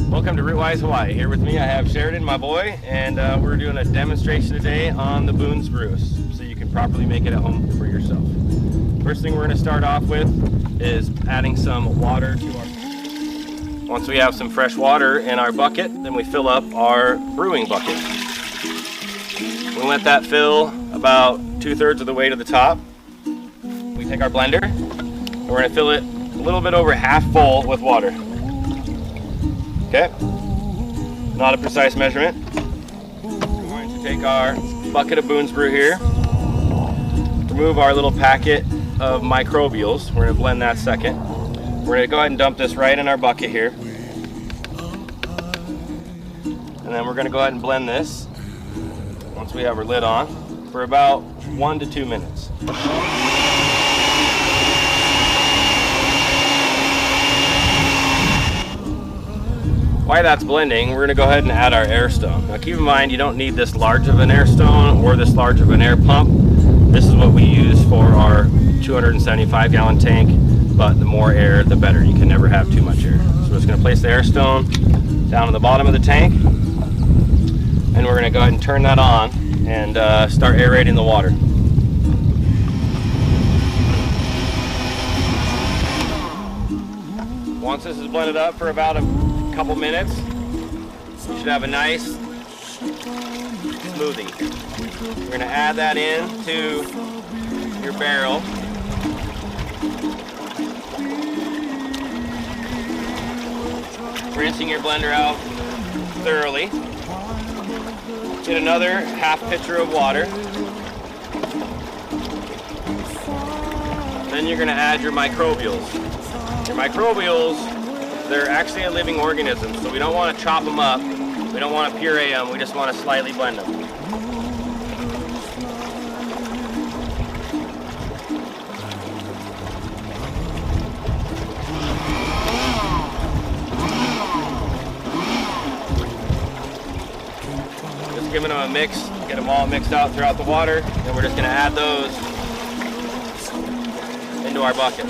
Welcome to Rootwise Hawaii. Here with me I have Sheridan, my boy, and we're doing a demonstration today on the Boone's Brew, so you can properly make it at home for yourself. First thing we're going to start off with is adding some water to our... Once we have some fresh water in our bucket, then we fill up our brewing bucket. We let that fill about 2/3 of the way to the top. We take our blender, and we're going to fill it a little bit over half full with water. Okay, not a precise measurement. We're going to take our bucket of Boone's Brew here, remove our little packet of Microbials. We're going to blend that second. We're going to go ahead and dump this right in our bucket here. And then we're going to go ahead and blend this, once we have our lid on, for about 1 to 2 minutes. While that's blending, we're going to go ahead and add our air stone. Now keep in mind, you don't need this large of an air stone or this large of an air pump. This is what we use for our 275 gallon tank, but the more air the better. You can never have too much air. So we're just going to place the air stone down at the bottom of the tank, and we're going to go ahead and turn that on and start aerating the water. Once this is blended up for about a couple minutes, you should have a nice smoothie. You're going to add that into your barrel. Rinsing your blender out thoroughly. Get another half pitcher of water. Then you're going to add your microbials. Your microbials, they're actually a living organism, so we don't want to chop them up. We don't want to puree them. We just want to slightly blend them. Just giving them a mix, get them all mixed out throughout the water, and we're just going to add those into our bucket.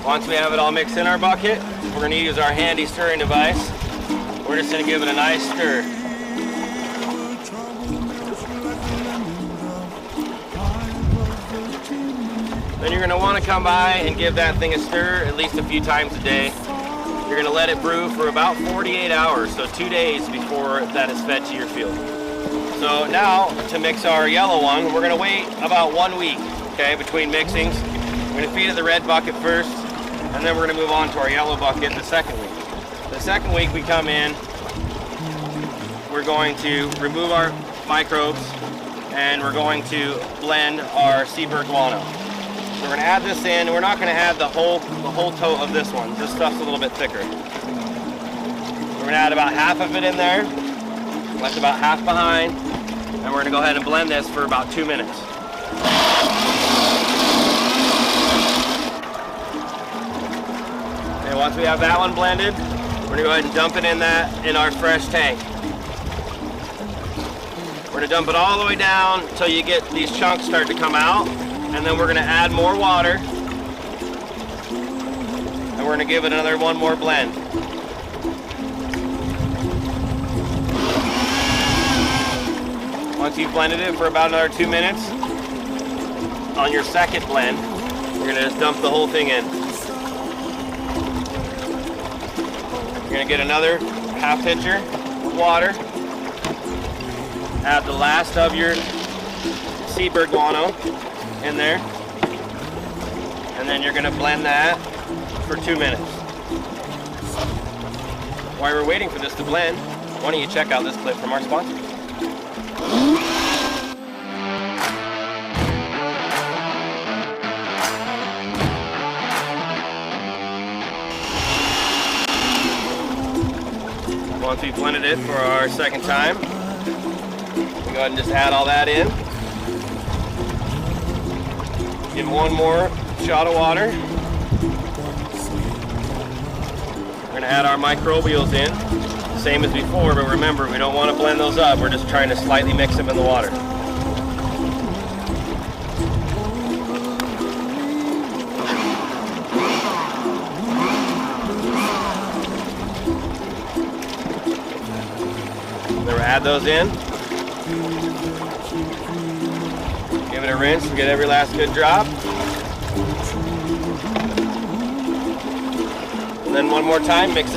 Once we have it all mixed in our bucket, we're going to use our handy stirring device. We're just going to give it a nice stir. Then you're going to want to come by and give that thing a stir at least a few times a day. You're going to let it brew for about 48 hours, so 2 days before that is fed to your field. So now, to mix our yellow one, we're going to wait about 1 week, okay, between mixings. We're going to feed it the red bucket first, and then we're going to move on to our yellow bucket the second week. The second week we come in, we're going to remove our microbes, and we're going to blend our seabird guano. So we're going to add this in. We're not going to add the whole tote of this one. This stuff's a little bit thicker. We're going to add about half of it in there, left about half behind, and we're going to go ahead and blend this for about 2 minutes. And once we have that one blended, we're going to go ahead and dump it in our fresh tank. We're going to dump it all the way down until you get these chunks start to come out, and then we're going to add more water, and we're going to give it another one more blend. Once you've blended it for about another 2 minutes, on your second blend, you're going to just dump the whole thing in. You're going to get another half pitcher of water, add the last of your seabird guano in there, and then you're going to blend that for 2 minutes. While we're waiting for this to blend, why don't you check out this clip from our sponsor. Once we've blended it for our second time, we go ahead and just add all that in. Give one more shot of water. We're going to add our microbials in, same as before, but remember, we don't want to blend those up. We're just trying to slightly mix them in the water. add those in. Give it a rinse and get every last good drop. And then one more time, mix